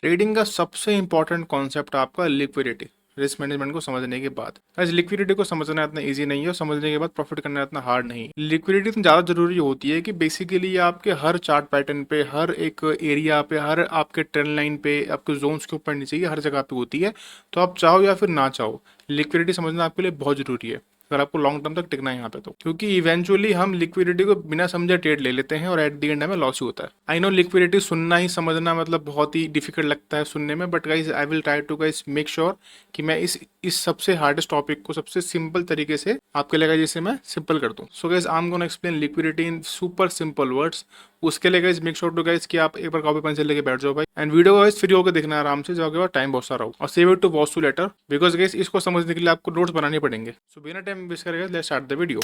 Trading का सबसे important concept आपका लिक्विडिटी। रिस्क मैनेजमेंट को समझने के बाद गाइस लिक्विडिटी को समझना इतना इजी नहीं है और समझने के बाद प्रॉफिट करना इतना हार्ड नहीं है। लिक्विडिटी इतनी ज़्यादा जरूरी होती है कि बेसिकली आपके हर चार्ट पैटर्न पे, हर एक एरिया पे, हर आपके ट्रेंड लाइन पे, आपके जोन्स के ऊपर नीचे, हर जगह पे होती है। तो आप चाहो या फिर ना चाहो, लिक्विडिटी समझना आपके लिए बहुत जरूरी है अगर आपको लॉन्ग टर्म तक टिकना है यहाँ पे। तो क्योंकि इवेंचुअली हम लिक्विडिटी को बिना समझे ट्रेड ले लेते हैं और एट द एंड हमें लॉस ही होता है। आई नो लिक्विडिटी सुनना ही समझना मतलब बहुत ही डिफिकल्ट लगता है सुनने में, but guys I will try to guys make sure कि मैं इस सबसे हार्डेस्ट टॉपिक को सबसे सिंपल तरीके से आपके लिए जैसे मैं सिंपल कर दूं। So guys I am gonna explain liquidity in super simple words. उसके लिए guys make sure to guys कि आप एक बार कॉपी पेंसिल लेके बैठ जाओ भाई, एंड वीडियो गाइज फ्री होकर देखना आराम से, जो टाइम बहुत सारा हो, और save it to watch to later, because guys इसको समझने के लिए आपको नोट्स बनाने पड़ेंगे। सो बिना टाइम वेस्ट करेगा लेट्स स्टार्ट द वीडियो।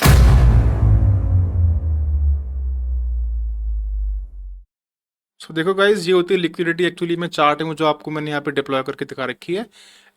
सो देखो गाइज, ये होती है लिक्विडिटी। एक्चुअली में चार्ट है जो आपको मैंने यहाँ पे डिप्लॉय करके दिखा रखी है।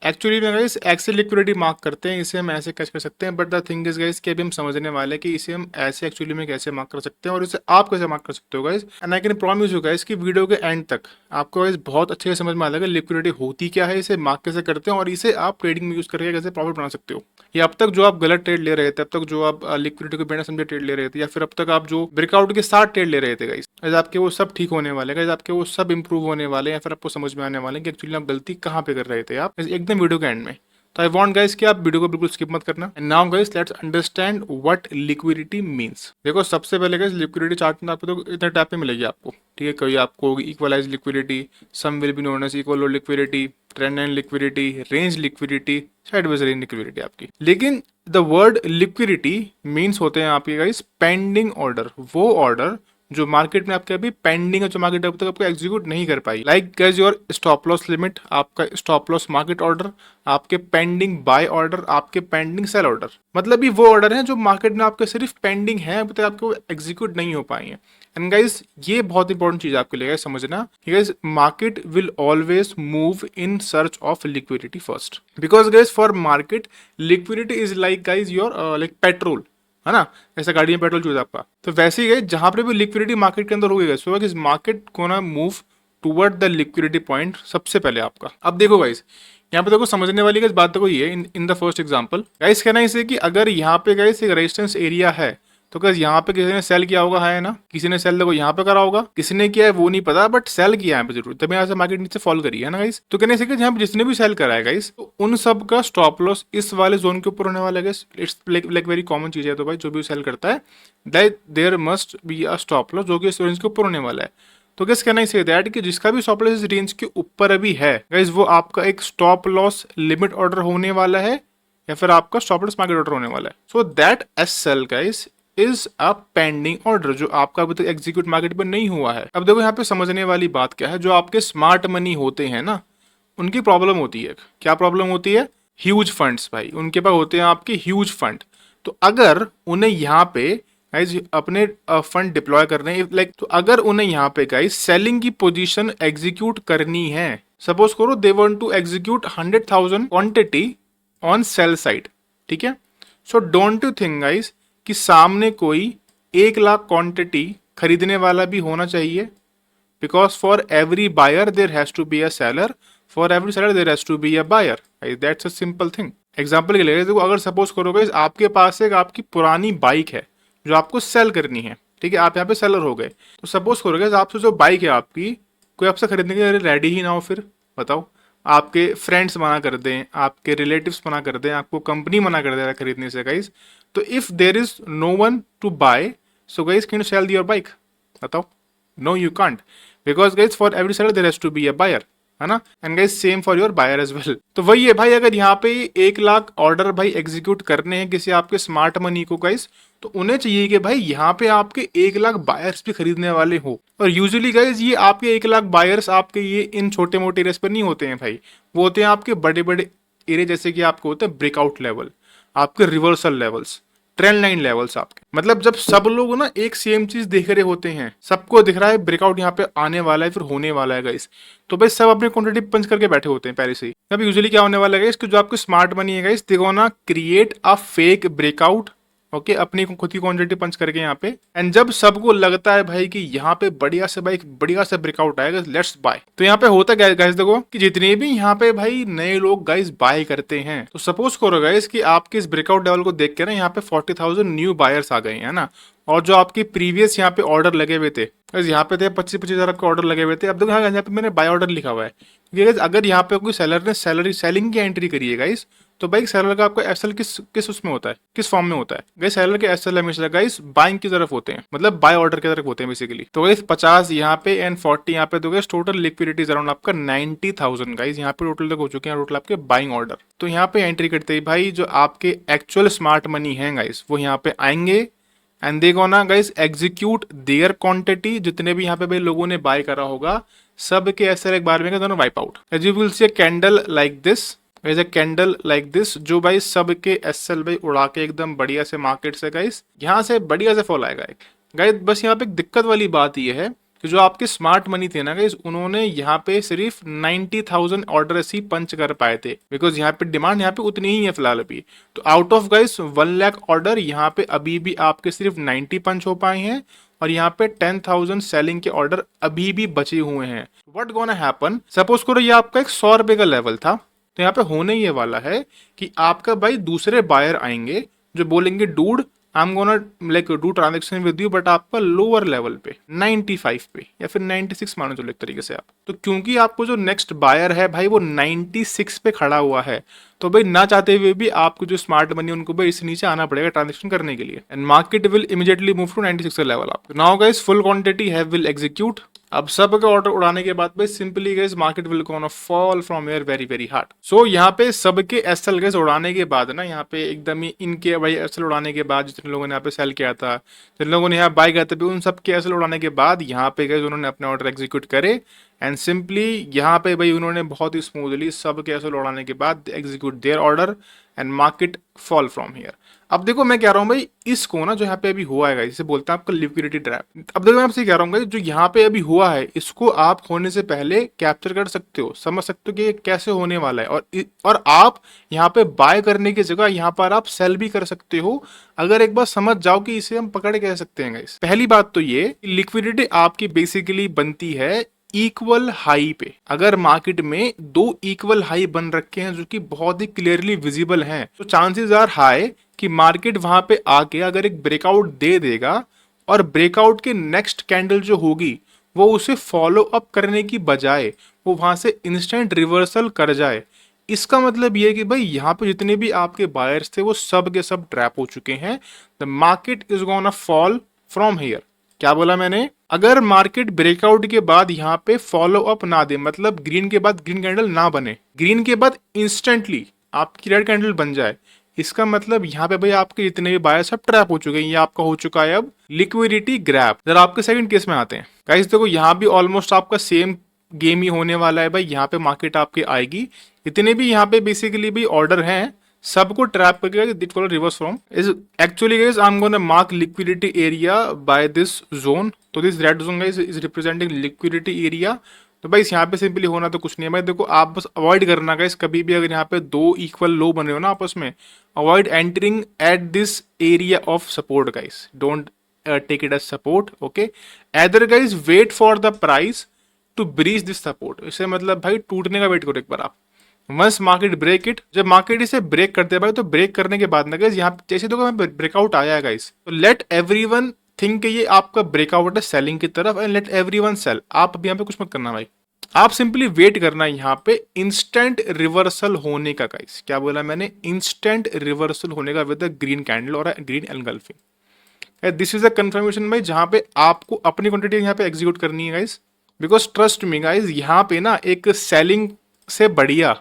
एक्चुअली में गाइज एक्सेल लिक्विडिटी मार्क करते हैं, इसे हम ऐसे कैच कर सकते हैं, but the thing is guys कि अभी हम समझने वाले हैं कि इसे हम ऐसे एक्चुअली में कैसे मार्क कर सकते हैं और इसे आप कैसे मार्क कर सकते हो guys. And I can promise you guys कि वीडियो के एंड तक आपको गाइज बहुत अच्छे से समझ में आ जाएगा लिक्विडिटी होती क्या है, इसे मार्क कैसे करते हैं और इसे आप ट्रेडिंग में यूज करके कैसे प्रॉफिट बना सकते हो। या अब तक जो आप गलत ट्रेड ले रहे थे, अब तक जो आप लिक्विडिटी को बिना समझे ट्रेड ले रहे थे, या फिर अब तक आप जो ब्रेकआउट के साथ ट्रेड ले रहे थे गाइज, आपके वो सब ठीक होने वाले गाइज, आपके वो सब इंप्रूव होने वाले, या फिर आपको समझ में आने वाले कि एक्चुअली आप गलती कहाँ पे कर रहे थे आप एकदम वीडियो के एंड में। तो आई वांट गाइस कि आप वीडियो को बिल्कुल स्किप मत करना। And now guys let's understand what liquidity means. देखो सबसे पहले गाइस लिक्विडिटी चार्ट में आपको तो इतने टाइप पे मिलेगी आपको, ठीक है। कोई आपको equalise liquidity, some will be known as equal liquidity, trend line liquidity, range liquidity, sideways range liquidity आपकी। लेकिन द वर्ड लिक्विडिटी मींस होते हैं आपके गाइस पेंडिंग ऑर्डर, वो ऑर्डर जो मार्केट में आपके अभी पेंडिंग है, जो मार्केट अब तक आपको एग्जीक्यूट नहीं कर पाई। Like guys your stop loss limit, आपका स्टॉप लॉस मार्केट ऑर्डर, आपके पेंडिंग बाय ऑर्डर, आपके पेंडिंग सेल ऑर्डर, मतलब ये वो ऑर्डर है जो मार्केट में आपके सिर्फ पेंडिंग है, अभी तक आपको एग्जीक्यूट नहीं हो पाई है। एंड गाइस ये बहुत इंपॉर्टेंट चीज आपके लिए समझना कि guys market will always move in search of liquidity first, because guys for market liquidity is like guys your like petrol, है ना। ऐसा गाड़ी में पेट्रोल चाहिए आपका, तो वैसे ही गए जहां पर भी लिक्विडिटी मार्केट के अंदर होगी सो इस मार्केट को ना move toward the liquidity point सबसे पहले आपका। अब देखो गाइस यहाँ पे देखो समझने वाली गाइस बात तो ये है, in the first example guys कहना इसे कि अगर यहाँ पे गाइस एक रेजिस्टेंस एरिया है तो गाइस यहाँ पे किसी ने सेल किया होगा, है ना। किसी ने सेल देखो यहाँ पे करा होगा, किसी ने किया है वो नहीं पता, बट सेल किया है यहाँ पे जरूर, तभी यहाँ से मार्केट नीचे फॉल करी है ना गाइस। तो कहने से कि यहाँ पे जिसने भी सेल करा है गाइस, तो उन सब का स्टॉप लॉस इस वाले जोन के ऊपर होने वाला है guys. It's like very common चीज है। तो भाई जो भी सेल करता है there must be a stop loss जो कि इस रेंज के ऊपर होने वाला है। तो गाइस कहना इसे दैट कि जिसका भी स्टॉप लॉस इस रेंज के ऊपर अभी है गाइस, वो आपका एक स्टॉप लॉस लिमिट ऑर्डर होने वाला है या फिर आपका स्टॉप लॉस मार्केट ऑर्डर होने वाला है। So that's sell guys is a pending order जो आपका अभी तक एग्जीक्यूट मार्केट पर नहीं हुआ है। अब देखो यहाँ पे समझने वाली बात क्या है, जो आपके स्मार्ट मनी होते हैं ना, उनकी प्रॉब्लम होती है। क्या प्रॉब्लम होती है? ह्यूज फंड्स भाई, उनके पास होते हैं आपके ह्यूज फंड। तो अगर उन्हें यहाँ पे गाइस अपने फंड डिप्लॉय करने लाइक, तो अगर उन्हें यहाँ पे गाइस सेलिंग की पोजीशन एग्जीक्यूट करनी है, सपोज करो they want to execute 100,000 quantity on sell side, ठीक है। So don't you think guys कि सामने कोई 1,00,000 क्वांटिटी खरीदने वाला भी होना चाहिए, because for every buyer there has to be a seller, for every seller there has to be a buyer. That's a simple thing. Example के लिए देखो, अगर सपोज करोगे आपके पास एक आपकी पुरानी बाइक है जो आपको सेल करनी है, ठीक है, आप यहाँ पे सेलर हो गए, तो सपोज करोगे आपसे जो बाइक है आपकी, कोई आपसे खरीदने के लिए रेडी ही ना हो, फिर बताओ, आपके फ्रेंड्स मना कर दें, आपके रिलेटिव्स मना कर दें, आपको कंपनी मना कर दे खरीदने से गाइस, तो if there is no one to buy, so guys can you sell your bike? बताओ, no you can't, because guys for every seller there has to be a buyer, है ना। And guys same for your buyer as well. तो वही है भाई, अगर यहाँ पे 1,00,000 ऑर्डर भाई एग्जीक्यूट करने हैं किसी आपके स्मार्ट मनी को गाइस, तो उन्हें चाहिए कि भाई यहाँ पे आपके 1,00,000 बायर्स भी खरीदने वाले हो। और यूजुअली गाइस ये आपके 1,00,000 बायर्स आपके ये इन छोटे मोटे एरियाज पर नहीं होते हैं भाई, वो होते हैं आपके बड़े बड़े एरिया, जैसे कि आपको होते हैं ब्रेकआउट लेवल, आपके reversal levels, trend line levels आपके। मतलब जब सब लोग ना एक सेम चीज देख रहे होते हैं, सबको दिख रहा है ब्रेकआउट यहाँ पे आने वाला है, फिर होने वाला है गाइस, तो भाई सब अपने क्वांटिटी पंच करके बैठे होते हैं पहले से ही। अब यूजुअली क्या होने वाला है गाइस कि जो आपके स्मार्ट मनी है guys, they gonna create a fake breakout okay, अपनी खुद की क्वांटिटी पंच करके यहाँ पे। एंड जब सबको लगता है भाई कि यहाँ पे बढ़िया से भाई बढ़िया से ब्रेकआउट आएगा, लेट्स बाय। तो यहाँ पे होता क्या है गाइस, देखो कि जितने भी यहाँ पे भाई नए लोग गाइस बाय करते हैं, तो सपोज करो गाइस कि आपके इस ब्रेकआउट लेवल को देख के ना यहाँ पे 40,000 न्यू बायर्स आ गए हैं ना, और जो आपके प्रीवियस यहाँ पे ऑर्डर लगे हुए थे, यहाँ पे थे 25,000 के ऑर्डर लगे हुए थे। अब देखो यहाँ पे मैंने बाय ऑर्डर लिखा हुआ है, क्योंकि अगर यहाँ पे कोई सेलर ने सेलिंग की एंट्री करी है गाइस, तो भाई सेलर का आपका एसएल किस उसमें होता है, किस फॉर्म में होता है गाइस? सेलर के एसएल हमेशा गाइस बाइंग की तरफ होते हैं, मतलब बाय ऑर्डर की तरफ होते हैं बेसिकली। तो गाइस 50 यहाँ पे एंड 40 यहाँ पे, तो गाइस टोटल लिक्विडिटी अराउंड आपका 90,000 गाइस यहाँ पे टोटल तक हो चुके हैं, टोटल आपके बाइंग ऑर्डर। तो यहाँ पे एंट्री करते ही भाई जो आपके एक्चुअल स्मार्ट मनी है गाइस, वो यहाँ पे आएंगे and they gonna guys execute their quantity. जितने भी यहाँ पे भाई लोगों ने बाय करा होगा, सब के एसएल एक बार में दोनों wipe out. As you will see a candle like this, as a candle like this, जो भाई सब के एसएल भाई उड़ा के एकदम बढ़िया से मार्केट से गाइस यहाँ से बढ़िया से फॉल आएगा गाइस। बस यहाँ पे एक दिक्कत वाली बात ये है कि जो आपके स्मार्ट मनी थे ना गाइस, उन्होंने यहाँ पे सिर्फ 90,000 ऑर्डर ऐसी पंच कर पाए थे, बिकॉज यहाँ पे डिमांड यहाँ पे उतनी ही है फिलहाल अभी। तो out of guys 1 lakh order यहाँ पे अभी भी आपके सिर्फ 90 पंच हो पाए हैं, और यहाँ पे 10,000 सेलिंग के ऑर्डर अभी भी बचे हुए हैं। व्हाट गोना हैपन, सपोज करो ये आपका एक 100 रुपए का लेवल था, तो यहाँ पे होने ये वाला है कि आपका भाई दूसरे बायर आएंगे जो बोलेंगे dude I am gonna like do transaction with you, but आपका लोअर लेवल पे 95 पे या फिर 96 मानो चलो एक तरीके से आप। तो क्योंकि आपको जो नेक्स्ट बायर है भाई वो 96 पे खड़ा हुआ है, तो भाई ना चाहते हुए भी आपको जो स्मार्ट मनी उनको भाई इससे नीचे आना पड़ेगा ट्रांजेक्शन करने के लिए, and market will immediately move to 96 का लेवल। आप now guys full quantity have will execute. अब सब के ऑर्डर उड़ाने के बाद भाई simply guys market will gonna fall from here very very hard. So यहाँ पे सबके एसएल गाइस उड़ाने के बाद ना, यहाँ पे एकदम ही इनके भाई एसएल उड़ाने के बाद जितने लोगों ने यहाँ पे सेल किया था, जिन लोगों ने यहाँ बाय किया था, उन सब के एसएल उड़ाने के बाद यहाँ पे गाइस उन्होंने अपने ऑर्डर एग्जीक्यूट करे, एंड सिंपली यहाँ पे भाई उन्होंने बहुत ही स्मूथली सब के एसएल उड़ाने के बाद execute their order and market fall from here. अब देखो मैं कह रहा हूँ भाई इसको ना जो यहाँ पे अभी हुआ है, इसे बोलते हैं आपका लिक्विडिटी ट्रैप। अब देखो मैं आपसे कह रहा हूँ जो यहाँ पे अभी हुआ है, इसको आप होने से पहले कैप्चर कर सकते हो, समझ सकते हो कि ये कैसे होने वाला है, और आप यहाँ पे बाय करने की जगह यहाँ पर आप सेल भी कर सकते हो, अगर एक बार समझ जाओ कि इसे हम पकड़ कह सकते हैं गाइस। पहली बात तो ये लिक्विडिटी आपकी बेसिकली बनती है इक्वल हाई पे। अगर मार्केट में दो इक्वल हाई बन रखे हैं जो कि बहुत ही क्लियरली विजिबल हैं, तो चांसेस आर हाई कि मार्केट वहां पे आके अगर एक ब्रेकआउट दे देगा और ब्रेकआउट के नेक्स्ट कैंडल जो होगी वो उसे फॉलो अप करने की बजाय वो वहां से इंस्टेंट रिवर्सल कर जाए। इसका मतलब ये है कि भाई यहाँ पे जितने भी आपके बायर्स थे वो सब के सब ट्रैप हो चुके हैं। The market is gonna fall from here. क्या बोला मैंने? अगर मार्केट ब्रेकआउट के बाद यहाँ पे फॉलो अप ना दे, मतलब ग्रीन के बाद ग्रीन कैंडल ना बने, ग्रीन के बाद इंस्टेंटली आपकी रेड कैंडल बन जाए, इसका मतलब यहाँ पे भाई आपके जितने भी बायर सब ट्रैप हो चुके हैं। ये आपका हो चुका है अब लिक्विडिटी ग्रैब। जरा आपके सेकंड केस में आते हैं गाइस, देखो यहाँ भी ऑलमोस्ट आपका सेम गेम ही होने वाला है भाई। यहाँ पे मार्केट आपके आएगी, इतने भी यहाँ पे बेसिकली भी ऑर्डर हैं सबको ट्रैप करके did call reverse from is actually guys I am gonna mark liquidity area by this zone. तो this red zone guys is representing liquidity area. तो भाई यहाँ पे सिंपली होना तो कुछ नहीं है भाई, देखो आप बस अवॉइड करना गाइस कभी भी अगर यहाँ पे दो इक्वल लो बने हो ना आपस में, avoid entering at this area of support guys, don't take it as support. Okay, either guys wait for the price to breach this support. इससे मतलब भाई टूटने का वेट करो एक बार आप। वंस मार्केट ब्रेक इट, जब मार्केट इसे ब्रेक करते हैं भाई, तो ब्रेक करने के बाद ना गाइस यहाँ जैसे तो ब्रेकआउट आया है गाइस, तो लेट एवरीवन थिंक ये आपका ब्रेकआउट है सेलिंग की तरफ, एंड लेट एवरीवन सेल। आप अभी यहाँ पे कुछ मत करना भाई, आप सिंपली वेट करना है यहाँ पे इंस्टेंट रिवर्सल होने का गाइस। क्या बोला मैंने? इंस्टेंट रिवर्सल होने का विद ग्रीन कैंडल और green engulfing. This is a confirmation भाई जहाँ पे आपको अपनी क्वांटिटी यहाँ पे एग्जीक्यूट करनी है guys, because trust me guys यहाँ पे ना एक सेलिंग से बढ़िया,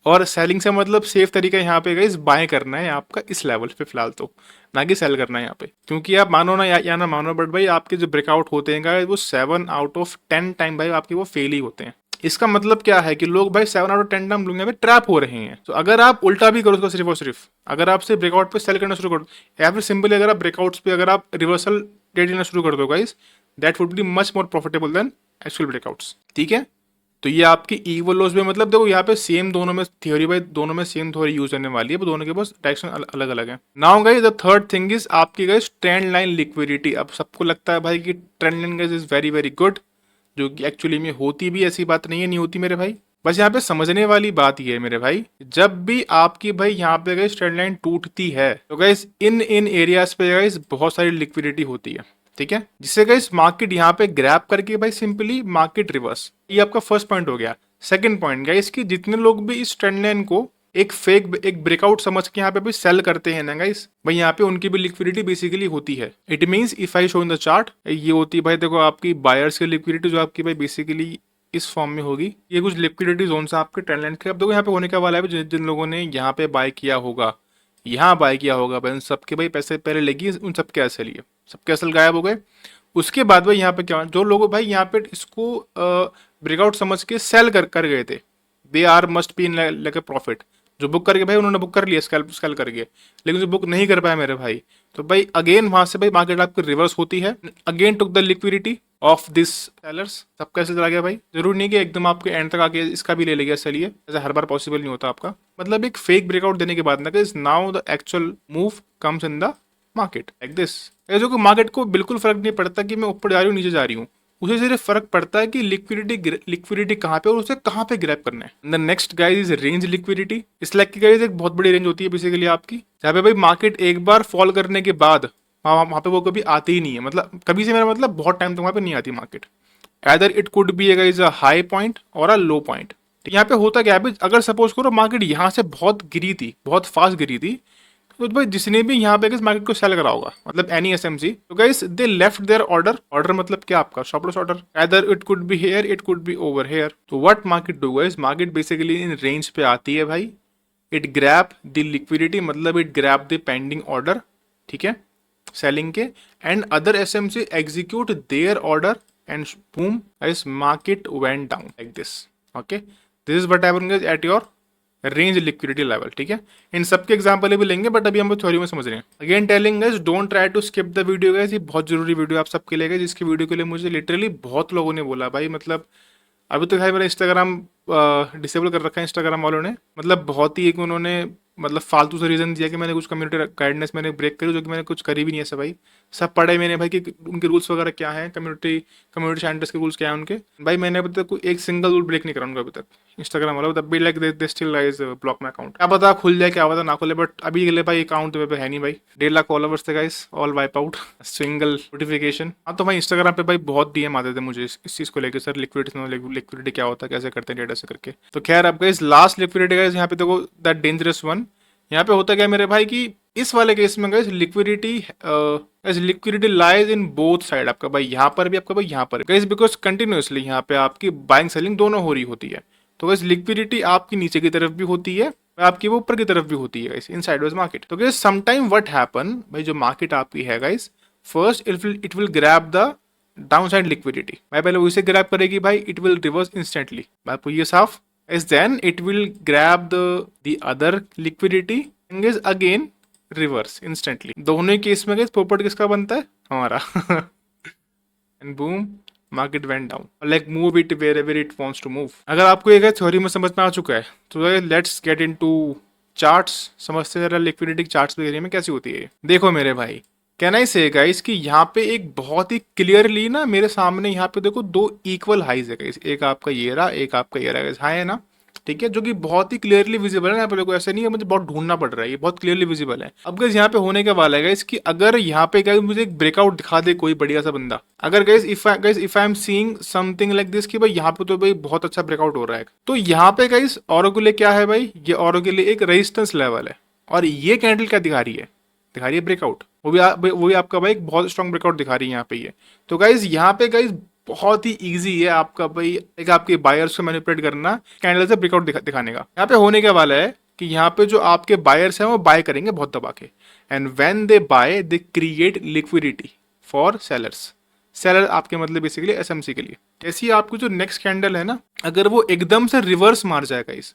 और सेलिंग से मतलब सेफ तरीका यहाँ पे गाइस बाय करना है आपका इस लेवल पे फिलहाल, तो ना कि सेल करना है यहाँ पे। क्योंकि आप मानो ना या ना मानो, बट भाई आपके जो ब्रेकआउट होते हैं गाइस वो 7 आउट ऑफ 10 टाइम भाई आपके वो फेल ही होते हैं। इसका मतलब क्या है कि लोग भाई 7 आउट ऑफ 10 टाइम लोग यहाँ पे ट्रैप हो रहे हैं। तो अगर आप उल्टा भी करो उसका सिर्फ और सिर्फ, अगर आप सिर्फ ब्रेकआउट पे सेल करना शुरू करो, या फिर सिंपली अगर आप ब्रेकआउट्स पे अगर आप रिवर्सल ट्रेड लेना शुरू कर दो guys, that would be much more profitable than actual breakouts. ठीक है, तो ये आपकी इक्वल लॉस में, मतलब देखो यहाँ पे सेम दोनों में थ्योरी बाई दोनों में सेम थ्योरी यूज होने वाली है, पर दोनों के पास डायरेक्शन अलग अलग है। Now guys the third thing is आपकी गाइस ट्रेंड लाइन लिक्विडिटी। अब सबको लगता है भाई कि trend line guys is very very good, जो कि एक्चुअली में होती भी ऐसी बात नहीं है, नहीं होती मेरे भाई। बस यहाँ पे समझने वाली बात ये है मेरे भाई, जब भी आपकी भाई यहाँ पे गाइस ट्रेंड लाइन टूटती है तो गाइस इन एरियाज पे गाइस बहुत सारी लिक्विडिटी होती है, ठीक है, जिससे गाइस मार्केट यहाँ पे ग्रैब करके भाई सिंपली मार्केट रिवर्स। ये आपका फर्स्ट पॉइंट हो गया। सेकंड पॉइंट गाइस कि जितने लोग भी इस ट्रेंड लाइन को एक ब्रेकआउट समझ के यहाँ पे भी सेल करते हैं ना गाइस, भाई यहाँ पे उनकी भी लिक्विडिटी बेसिकली होती है। It means if I show in the chart, ये होती है भाई देखो आपकी बायर्स की लिक्विडिटी, जो आपकी भाई बेसिकली इस फॉर्म में होगी। ये कुछ लिक्विडिटी जोन है आपके ट्रेंड लाइन के। अब देखो यहाँ पे होने का वाला है, जिन लोगों ने यहाँ पे बाय किया होगा, यहाँ बाय किया होगा भाई, उन सबके भाई पैसे पहले लगी, उन सबके असल लिए सबके असल गायब हो गए। उसके बाद भाई यहाँ पे क्या, जो लोग भाई यहाँ पे इसको ब्रेकआउट समझ के सेल कर गए थे, they are must be in like a profit. जो बुक करके भाई उन्होंने बुक कर लिया स्कैल करके, लेकिन जो बुक नहीं कर पाया मेरे भाई, तो भाई अगेन वहां से भाई मार्केट आपकी रिवर्स होती है, again took the liquidity of this sellers. सबका ऐसे चला गया भाई, जरूर नहीं कि एकदम आपके एंड तक आके इसका भी ले लेगा, चलिए ऐसा हर बार पॉसिबल नहीं होता आपका। मतलब एक फेक ब्रेकआउट देने के बाद ना guys, now the actual move comes in the market like this. जो कि मार्केट को बिल्कुल फर्क नहीं पड़ता कि मैं ऊपर जा रही हूँ नीचे जा रही हूँ, उसे सिर्फ फर्क पड़ता है कि लिक्विडिटी कहाँ पे और उसे कहाँ पे ग्रैब करना है। The next guys is range liquidity. इस लाइक की गाइस एक बहुत बड़ी रेंज होती है बेसिकली आपकी, जहाँ पे भाई मार्केट एक बार फॉल करने के बाद वहाँ पे वो कभी आती ही नहीं है, मतलब कभी से मेरा मतलब बहुत टाइम तक वहाँ पे नहीं आती market. Either it could B guys a high point और अ लो पॉइंट। यहाँ पे होता क्या है, अगर सपोज करो मार्केट यहाँ से बहुत गिरी थी, बहुत फास्ट गिरी थी, तो भाई जिसने भी यहाँ पे गाइस मार्केट को सेल करा होगा, मतलब एनी एसएमसी, तो guys they left their order मतलब क्या आपका stop loss order. Either it could be here, it could be over here. तो what market do guys, market basically in range पे आती है भाई, इट ग्रैब द लिक्विडिटी, मतलब it grab the pending order, ठीक है, सेलिंग के, and other SMC execute their order and boom guys market went down like this. Okay, this is what happened guys at your range liquidity level, ठीक है। इन सबके example भी लेंगे, but अभी हम थ्योरी में समझ रहे हैं। Again telling guys, don't try to skip the video guys, ये बहुत जरूरी वीडियो आप सबके लिए, जिसकी वीडियो के लिए मुझे लिटरली बहुत लोगों ने बोला भाई, मतलब अभी तो भाई मेरा इंस्टाग्राम डिसेबल कर रखा है इंस्टाग्राम वालों ने, मतलब बहुत ही एक उन्होंने मतलब फालतू से रीजन दिया कि मैंने कुछ कम्युनिटी गाइडनेस मैंने ब्रेक करी, जो कि मैंने कुछ करी भी नहीं है ऐसा भाई। सब पढ़े मैंने भाई कि उनके रूल्स वगैरह क्या है, कम्युनिटी स्टैंडर्ड्स के रूल्स क्या है उनके, भाई मैंने अभी तक कोई एक सिंगल रूल ब्रेक नहीं करा उनका अभी तक। इंस्टाग्राम वाला तब भी like they still guys block my account. क्या पता खुल जाए, क्या पता ना खुले, बट अभी के लिए भाई अकाउंट पे है नहीं भाई। 1.5 लाख फॉलोवर्स थे guys, all wipe out, single notification. हाँ तो भाई इंस्टाग्राम पे भाई बहुत डीएम आते थे मुझे इस चीज को लेकर, सर लिक्विडिटी क्या होता है, कैसे करते हैं डेटा से करके। तो खैर अब गाइस लास्ट लिक्विडिटी गाइस यहाँ पे देखो, दैट डेंजरस वन। यहाँ पे होता क्या मेरे भाई कि इस वाले केस में guys liquidity lies in both side, आपका भाई यहाँ पर भी, आपका भाई यहाँ पर गाइस, बिकॉज कंटिन्यूसली यहाँ पे आपकी बाइंग सेलिंग दोनों हो रही होती है। तो गाइस लिक्विडिटी आपकी नीचे की तरफ भी होती है, आपकी वो ऊपर की तरफ भी होती है गाइस, इन साइडवेज मार्केट। तो गाइस समटाइम व्हाट हैपन भाई, जो मार्केट आपकी है guys, first it will grab the down side liquidity भाई, पहले उसे ग्रैब करेगी भाई, इट विल रिवर्स इंस्टेंटली भाई, आपको ये साफ is then it will grab the other liquidity and is again reverse instantly। दोनों केस में पोपट किसका बनता है, हमारा and boom market went down, like move it wherever it wants to move। अगर आपको ये थ्योरी में समझ में आ चुका है तो लेट्स गेट इनटू चार्ट्स। समझते जरा लिक्विडिटी चार्ट्स वगैरह में कैसी होती है। देखो मेरे भाई, कैन आई से गाइस कि यहाँ पे एक बहुत ही क्लियरली ना मेरे सामने यहाँ पे देखो दो इक्वल हाइज है गाइस, एक आपका ये रहा, एक आपका ये रहा गाइस, हाई है ना, ठीक है, जो कि बहुत ही क्लियरली विजिबल है। यहाँ पे देखो ऐसा नहीं है मुझे बहुत ढूंढना पड़ रहा है, ये बहुत क्लियरली विजिबल है। अब गाइस यहाँ पे होने का वाला है गाइस कि अगर यहाँ पे गाइस मुझे एक ब्रेकआउट दिखा दे कोई बढ़िया सा बंदा, अगर guys if I am seeing something like this कि भाई यहाँ पे तो भाई बहुत अच्छा ब्रेकआउट हो रहा है, तो यहाँ पे गाइस औरों के लिए क्या है भाई, ये औरों के लिए एक रेजिस्टेंस लेवल है, और ये कैंडल क्या दिखा रही है ब्रेकआउट, वो भी आपका भाई एक बहुत स्ट्रॉन्ग ब्रेकआउट दिखा रही है यहाँ पे ये। तो गाइज यहाँ पे गाइज बहुत ही इजी है आपका भाई एक आपके बायर्स को मैनिपुलेट करना, कैंडल से ब्रेकआउट दिखाने का। यहाँ पे होने का वाला है कि यहाँ पे जो आपके बायर्स हैं वो बाय करेंगे बहुत दबा के, and when they buy they create liquidity for sellers. Seller आपके मतलब बेसिकली एसएमसी के लिए। ऐसी आपको जो नेक्स्ट कैंडल है ना, अगर वो एकदम से रिवर्स मार जाएगा इस,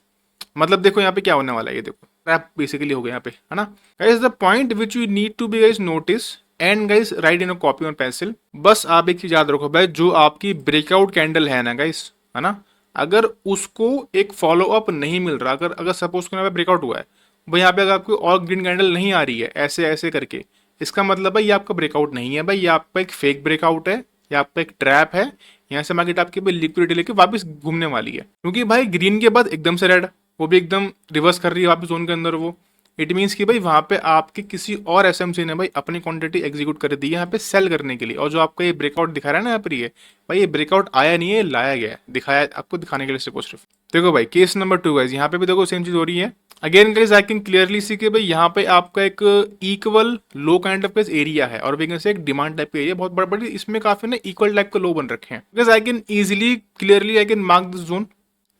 मतलब देखो यहाँ पे क्या होने वाला है, ये देखो ट्रैप बेसिकली हो गया यहाँ पे, है ना guys. The point which you need to be guys notice and guys write in a copy on pencil. बस आप एक चीज याद रखो भाई, जो आपकी ब्रेकआउट कैंडल है ना गाइस, है ना, अगर उसको एक फॉलो अप नहीं मिल रहा, अगर अगर सपोज यहाँ पे ब्रेकआउट हुआ है भाई, यहाँ पे अगर आपको और ग्रीन कैंडल नहीं आ रही है ऐसे ऐसे करके, इसका मतलब भाई ये आपका ब्रेकआउट नहीं है भाई, ये आपका एक फेक ब्रेकआउट है, ये आपका एक ट्रैप है। यहाँ से मार्केट आपकी भाई लिक्विडिटी लेके वापस घूमने वाली है, क्योंकि भाई ग्रीन के बाद एकदम से रेड, वो भी एकदम रिवर्स कर रही है वापस जोन के अंदर वो। इट मीन्स कि भाई वहाँ पे आपके किसी और एसएमसी ने भाई अपनी क्वांटिटी एग्जीक्यूट कर दी है यहाँ पे सेल करने के लिए। और जो आपका ये ब्रेकआउट दिखा रहा है ना यहाँ पर, ये भाई ये ब्रेकआउट आया नहीं है, लाया गया है, दिखाया आपको दिखाने के लिए सिर्फ। देखो भाई केस नंबर 2 गाइस, यहाँ पे भी देखो सेम चीज हो रही है। Again guys I can clearly see कि भाई यहाँ पे आपका एक equal low kind of guys area है, और वी से एक डिमांड टाइप का एरिया बहुत बड़ा बड़ी, इसमें काफी ना इक्वल टाइप के लो बन रखे हैं। Guys I can easily clearly I can mark this zone.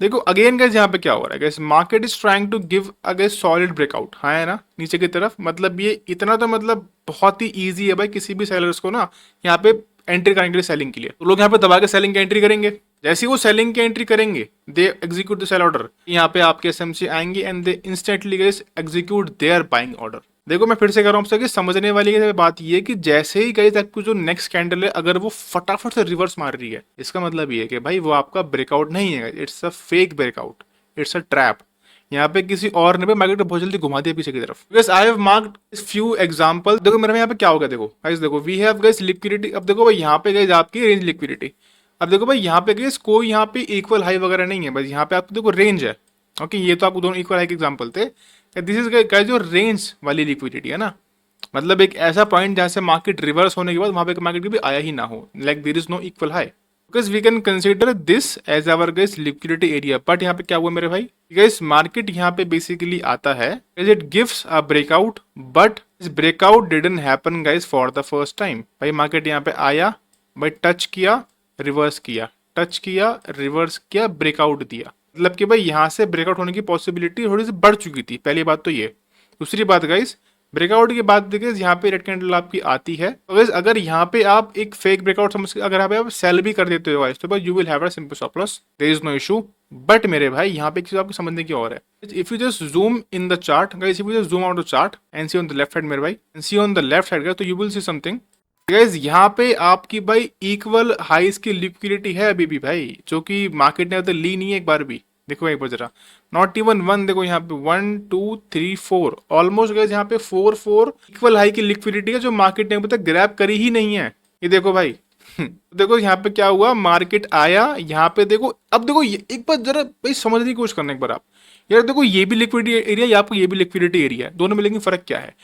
देखो अगेन गाइस यहाँ पे क्या हो रहा है guys, market is trying to give a guys solid breakout, हाँ है ना, नीचे की तरफ। मतलब ये इतना तो मतलब बहुत ही इजी है भाई किसी भी सेलर्स को ना यहाँ पे एंट्री करने के लिए, सेलिंग के लिए। तो लोग यहाँ पे दबा के सेलिंग की एंट्री करेंगे। जैसे ही वो सेलिंग की एंट्री करेंगे, they execute the sell order, यहाँ पे आपके एसएमसी आएंगे and they instantly guys execute their buying order. देखो मैं फिर से कर रहा हूँ आपसे कि समझने वाली बात ये है कि जैसे ही गाइस आपको जो नेक्स्ट कैंडल है अगर वो फटाफट से रिवर्स मार रही है, इसका मतलब ये है कि भाई वो आपका ब्रेकआउट नहीं है, it's a fake breakout, it's a trap. यहाँ पे किसी और ने मार्केट बहुत जल्दी घुमा दिया पीछे की तरफ। Because I have marked few example. देखो मेरे में यहाँ पे क्या होगा, देखो गाइस देखो वी हैव गाइस लिक्विडिटी। अब देखो भाई यहाँ पे गाइस आपकी रेंज लिक्विडिटी। अब देखो भाई यहाँ पे गाइस कोई यहाँ पे इक्वल हाई वगैरह नहीं है, बस यहाँ पे आपको देखो रेंज है। ओके ये तो आपको दोनों इक्वल हाई के एग्जाम्पल थे। दिस इज गाइस जो रेंज वाली लिक्विडिटी है ना, मतलब एक ऐसा पॉइंट जहाँ से मार्केट रिवर्स होने के बाद वहां पे मार्केट भी आया ही ना हो, like there is no equal high, because we can consider this as our guys liquidity area. But यहाँ पे क्या हुआ मेरे भाई, गाइस मार्केट यहाँ पे बेसिकली आता है, it gives a breakout, but this breakout didn't happen guys for the first time. भाई मार्केट यहाँ पे आया, भाई टच किया, रिवर्स किया, टच किया, रिवर्स किया, ब्रेकआउट दिया। मतलब कि भाई यहाँ से ब्रेकआउट होने की पॉसिबिलिटी थोड़ी सी बढ़ चुकी थी। पहली बात तो ये। दूसरी बात गाइस, ब्रेकआउट के बाद देखिए यहाँ पे रेड कैंडल आपकी आती है, तो गाइस अगर यहाँ पे आप एक फेक ब्रेकआउट समझ के अगर आप सेल भी कर देते हो गाइस, तो भाई you will have a simple stop loss, there is no issue. But मेरे भाई यहाँ पे एक चीज आपको समझने की और है, if you just zoom in the chart guys, if you just zoom out the chart and see on the left side मेरे भाई, and see on the left side, तो you will see something guys. यहाँ पे आपकी भाई equal हाइस की liquidity है अभी भी भाई, जो कि मार्केट ने तो ली नहीं है एक बार भी। देखो एक बार जरा, नॉट इवन वन, देखो यहाँ पे 1 2 3 4 ऑलमोस्ट गाइस यहाँ पे 4 इक्वल हाई की लिक्विडिटी है, जो मार्केट ने अभी तक ग्रैब करी ही नहीं है। ये देखो भाई देखो यहाँ पे क्या हुआ, मार्केट आया यहाँ पे, देखो अब देखो एक बार जरा भाई समझने की कोशिश करना एक बार आप। यार देखो ये भी लिक्विडिटी एरिया है, आपको ये भी लिक्विडिटी एरिया है, दोनों में लेकिन फर्क क्या है,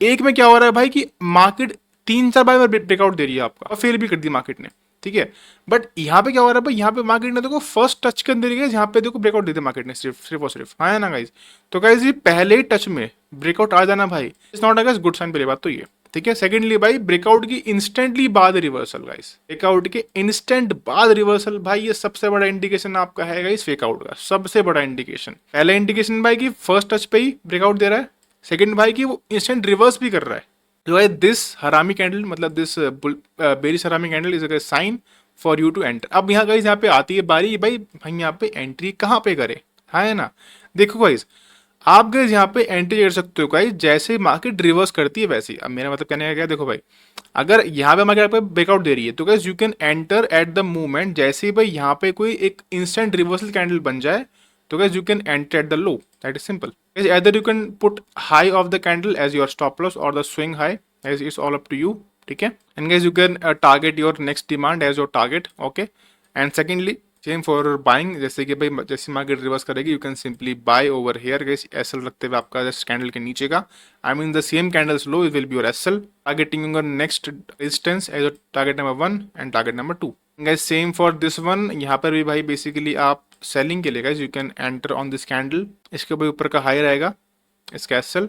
एक में क्या हो रहा है भाई कि मार्केट 3 4 बार ब्रेकआउट दे रही है आपका, और फेल भी कर दी मार्केट ने, ठीक है। बट यहाँ पे क्या हो रहा है भाई, यहाँ पे मार्केट ने देखो फर्स्ट टच के अंदर यहाँ पे देखो ब्रेकआउट दे दिया मार्केट ने, सिर्फ और सिर्फ, हाँ है ना गाइज। तो गाइज ये पहले ही टच में ब्रेकआउट आ जाना भाई, it's not a good sign, पहली बात तो ये, ठीक है। सेकेंडली भाई ब्रेकआउट की इंस्टेंटली बाद रिवर्सल गाइस, ब्रेकआउट के इंस्टेंट बाद रिवर्सल भाई, ये सबसे बड़ा इंडिकेशन आपका है गाइस फेकआउट का, सबसे बड़ा इंडिकेशन। पहला इंडिकेशन भाई कि फर्स्ट टच पे ही ब्रेकआउट दे रहा है, सेकंड भाई कि वो इंस्टेंट रिवर्स भी कर रहा है। जो है दिस हरामी कैंडल, मतलब this bearish harami candle is a sign for you to enter. अब यहाँ गाइस यहाँ पे आती है बारी, भाई यहाँ पे एंट्री कहाँ पे करे, हाँ है ना। देखो गाइस आप गाइस यहाँ पे एंट्री कर सकते हो गाइस जैसे मार्केट रिवर्स करती है वैसे ही। अब मेरा मतलब कहने का क्या, देखो भाई अगर यहाँ पे मार्केट पे ब्रेकआउट दे रही है, तो guys you can enter at the movement, जैसे ही भाई यहाँ पे कोई एक इंस्टेंट रिवर्सल कैंडल बन जाए, तो guys you can enter at the low, that is simple guys। Either you can put high of the candle as your stop loss or the swing high, as it's all up to you, ठीक है। and guys you can target your next demand as your target, okay। and secondly same for buying, जैसे कि भाई जैसे market reverse करेगी you can simply buy over here guys, SL रखते हुए आपका जस्ट कैंडल के नीचे का, I mean the same candles low will be your SL, targeting your next resistance as your target number 1 and target number 2 guys। Same for this one, यहाँ पर भी भाई बेसिकली आप सेलिंग के लिए guys you can enter on this candle, इसके ऊपर ऊपर का हाई रहेगा इसका SL,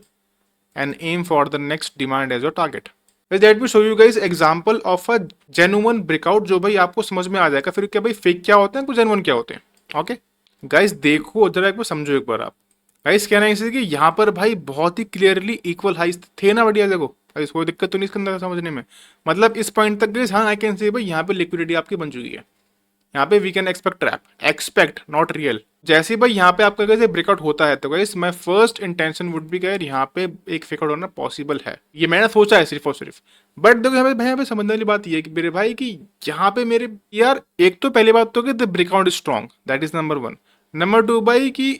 and am for the next demand as your target. That भी show you guys example of a genuine breakout, जो भाई आपको समझ में आ जाएगा फिर क्या भाई फेक क्या होते हैं, कुछ जेन्युइन क्या होते हैं। ओके गाइस देखो जरा एक बार समझो एक बार आप। गाइस कहना है इसे कि यहाँ पर भाई बहुत ही क्लियरली इक्वल हाइस थे ना, बढ़िया देखो गाइस कोई दिक्कत तो नहीं इसके अंदर समझने में, मतलब इस पॉइंट तक गाइस हाँ आई कैन से भाई यहाँ पे लिक्विडिटी आपकी बन चुकी है। यहाँ पे we can expect trap, expect not real, जैसे ही भाई यहाँ पे आपका कैसे ब्रेकआउट होता है तो guys my first intention would be यार यहाँ पे एक फेकआउट होना पॉसिबल है, ये मैंने सोचा है सिर्फ और सिर्फ। बट देखो यहाँ पे समझने वाली बात ये है कि मेरे भाई कि यहाँ पे मेरे यार एक तो पहली बात तो कि the breakout is strong, that is number one. Number two भाई कि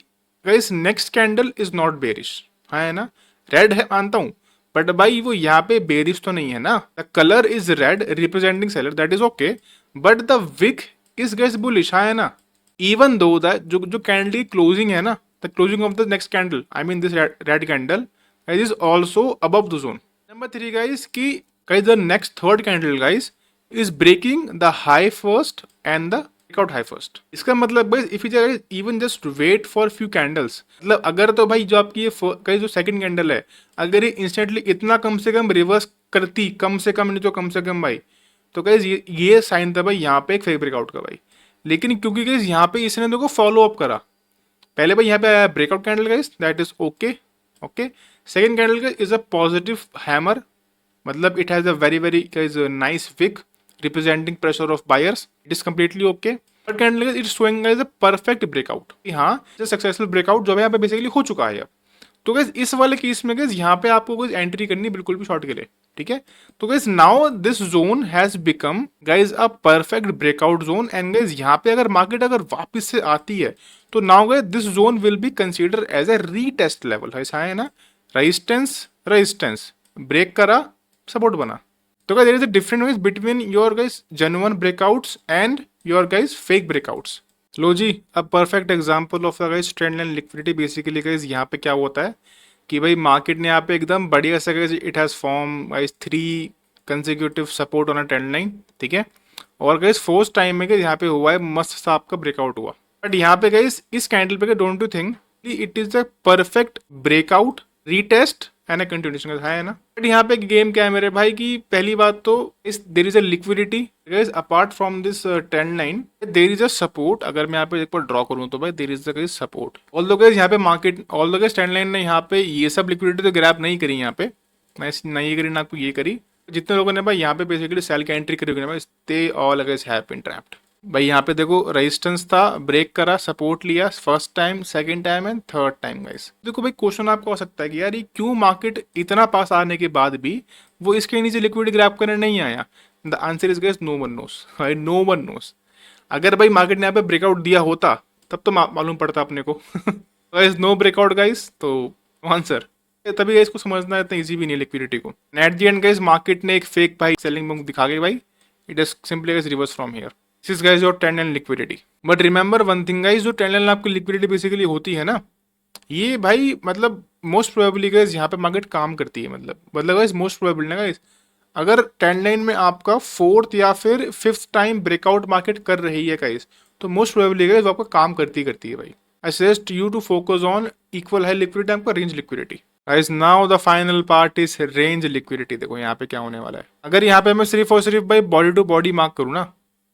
guys next candle is not bearish, है ना, रेड है मानता हूँ, बट भाई वो यहाँ पे बेरिश तो नहीं है ना। The colour is red representing seller, that is okay, but the wick is guys bullish, है ना। इवन दो द जो कैंडल की क्लोजिंग है ना, the closing of the next candle, I mean this red candle is also above the zone. Number three guys की guys the next third candle guys is breaking the high first and the breakout high first. इसका मतलब भाई if you even just wait for few candles, मतलब अगर तो भाई जो आपकी ये गाइस जो सेकंड कैंडल है अगर ये इंस्टेंटली इतना कम से कम रिवर्स करती, कम से कम नहीं तो कम से कम भाई, तो गाइस ये साइन था भाई यहाँ पे एक फेक ब्रेकआउट का भाई। लेकिन क्योंकि गाइस यहाँ पे इसने देखो फॉलो अप करा, पहले भाई यहाँ पे आया breakout candle guys, that is okay okay. Second candle का इज अ पॉजिटिव हैमर, मतलब it has a very very guys nice wick representing pressure of buyers, it is completely okay. Third candle it showing guys a perfect breakout, हाँ successful breakout जो है यहाँ पे basically हो चुका है अब। तो गैस इस वाले केस में गैस यहाँ पे आपको कुछ एंट्री करनी बिल्कुल भी शॉर्ट के लिए, ठीक है। तो gas now this zone has become guys a perfect breakout zone, and gas यहाँ पे अगर मार्केट अगर वापस से आती है तो now guys this zone will be consider as a retest level, ऐसा है ना, रेजिस्टेंस रेजिस्टेंस ब्रेक करा सपोर्ट बना। तो guys there is a different wise between your guys genuine breakouts and your guys fake breakouts. लो जी, अब perfect example of the guys trend line liquidity basically guys यहाँ पे क्या होता है कि भाई मार्केट ने यहाँ पे एकदम बढ़िया से guys it has form guys 3 consecutive support on a trend line, ठीक है। और गाइस फर्स्ट टाइम में गाइस यहाँ पे हुआ है मस्त सा आपका ब्रेकआउट हुआ, बट यहाँ पे गाइस इस कैंडल पे don't you think it is the perfect breakout retest and continuation है ना। बट यहाँ पे गेम क्या है मेरे भाई की पहली बात तो इस there is a liquidity guys apart from this trend line, there is a support. अगर मैं यहाँ पे एक बार ड्रॉ करूँ तो भाई there is a guys support, although guys यहाँ पे market although guys trend line ने यहाँ पे ये सब लिक्विडिटी तो ग्रैब नहीं करी, यहाँ पे ना ये करी ना आपको ये करी। जितने लोगों ने भाई यहाँ पे बेसिकली सेल की एंट्री करी होगी ना, they all guys have been trapped. भाई यहाँ पे देखो रेजिस्टेंस था, ब्रेक करा, सपोर्ट लिया first time, second time and third time guys. देखो भाई क्वेश्चन आपको हो सकता है कि यार ये क्यों मार्केट इतना पास आने के बाद भी वो इसके नीचे लिक्विडिटी ग्रैब करने नहीं आया। The answer is guys no one knows, भाई नो वन नोस। अगर भाई मार्केट ने यहाँ पे ब्रेकआउट दिया होता तब तो मालूम पड़ता अपने को। गाइस नो ब्रेकआउट गाइस, तो आंसर तभी गाइस को समझना इतना इजी भी नहीं लिक्विडिटी को। At the end guys market ने एक फेक भाई सेलिंग मूव दिखा के भाई it is simply guys reverse from here. This is guys your trend and liquidity. But remember one thing guys, जो ट्रेंड एंड आपकी लिक्विडिटी बेसिकली होती है ना, ये भाई मतलब मोस्ट प्रोबेबली गाइस यहाँ पे मार्केट काम करती है, मतलब गाइस मोस्ट प्रोबेबली ना गाइस अगर ट्रेंड लाइन में आपका फोर्थ या फिर फिफ्थ टाइम ब्रेकआउट मार्केट कर रही है गाइस, तो मोस्ट प्रोबेबली गाइस वो आपका काम करती है भाई। I suggest you to focus on equal high liquidity, आपका range liquidity. Guys now the final part is range liquidity. देखो यहाँ पे क्या होने वाला है, अगर यहाँ पे मैं सिर्फ और सिर्फ भाई बॉडी टू बॉडी मार्क करूँ ना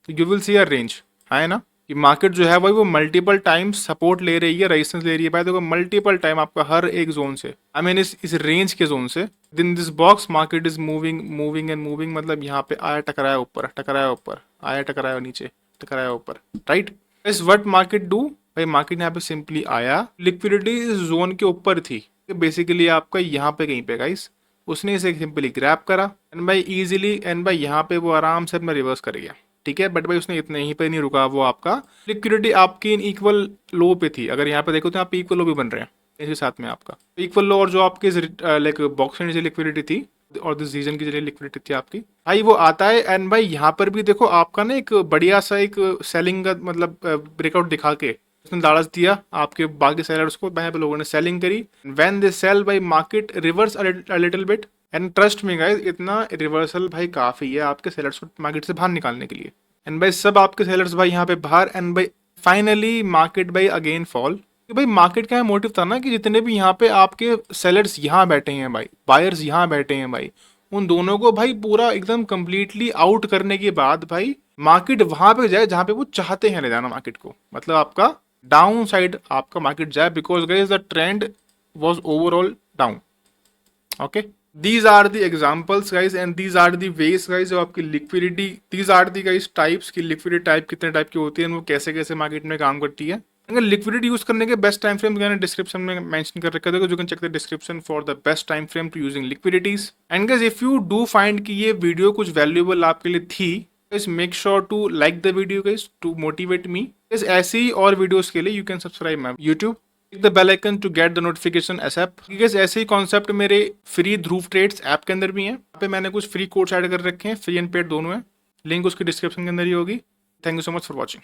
तो you will see a range, है ना, कि मार्केट जो है भाई वो मल्टीपल टाइम सपोर्ट ले रही है, रेजिस्टेंस ले रही है भाई। देखो मल्टीपल टाइम आपका हर एक जोन से, आई मीन इस रेंज के जोन से दिन this box market is moving moving and moving, मतलब यहाँ पे आया टकराया ऊपर, टकराया ऊपर, आया टकराया नीचे, टकराया ऊपर, राइट। इस व्हाट मार्केट डू भाई, मार्केट यहाँ पे सिंपली आया, लिक्विडिटी इस जोन के ऊपर थी बेसिकली आपका यहाँ पे कहीं पे गाइस, उसने इसे सिंपली ग्रैब करा एंड भाई इजीली एंड भाई यहाँ पे वो आराम से अपना रिवर्स कर गया, ठीक है। बट भाई उसने इतने ही पे नहीं रुका, वो आपका लिक्विडिटी आपकी इन इक्वल लो पे थी। अगर यहाँ पे देखो तो यहाँ पे इक्वल लो भी बन रहे हैं इसके साथ में आपका इक्वल लो, और जो आपकी लाइक बॉक्स में लिक्विडिटी थी और दिस रीजन की जो लिक्विडिटी थी आपकी भाई वो आता है। एंड भाई यहाँ पर भी देखो आपका ना एक बढ़िया सा एक सेलिंग का मतलब ब्रेकआउट दिखा के उसने लालच दिया आपके बाकी सेलर्स को, यहाँ पे लोगों ने सेलिंग करी। व्हेन दे सेल भाई market reverse a little bit, and trust me guys इतना रिवर्सल भाई काफी है आपके सेलर्स को मार्केट से बाहर निकालने के लिए। एंड भाई सब आपके सेलर्स भाई यहाँ पे बाहर, एंड भाई फाइनली मार्केट भाई अगेन फॉल। भाई मार्केट का मोटिव था ना कि जितने भी यहाँ पे आपके सेलर्स यहाँ बैठे हैं भाई, बायर्स यहाँ बैठे हैं भाई, उन दोनों को भाई पूरा एकदम कंप्लीटली आउट करने के बाद भाई मार्केट वहां पे जाए जहां पे वो चाहते हैं ले जाना मार्केट को, मतलब आपका डाउन साइड आपका मार्केट जाए, because guys the trend was overall down. Okay, these are the examples guys and these are the ways guys जो आपकी liquidity, these are the guys types की liquidity type कितने type की होती है, वो कैसे कैसे मार्केट में काम करती है। अगर लिक्विडिटी यूज करने के बेस्ट टाइम फ्रेम मैंने डिस्क्रिप्शन में मेंशन कर रखा है, you can check the description for the best time frame to using liquidities. And guys if you do find कि ये वीडियो कुछ वैल्यूएबल आपके लिए थी, guys make sure to like the video guys to motivate me. Guys ऐसी ही और videos के लिए you can subscribe my YouTube, click the bell icon to get the notification ASAP. Guys ऐसे ही कॉन्सेप्ट मेरे फ्री ध्रुव ट्रेड्स ऐप के अंदर भी हैं। यहाँ पे मैंने कुछ फ्री कोड्स ऐड कर रखे हैं, फ्री एंड पेड दोनों हैं, लिंक उसकी डिस्क्रिप्शन के अंदर ही होगी। Thank you so much for watching.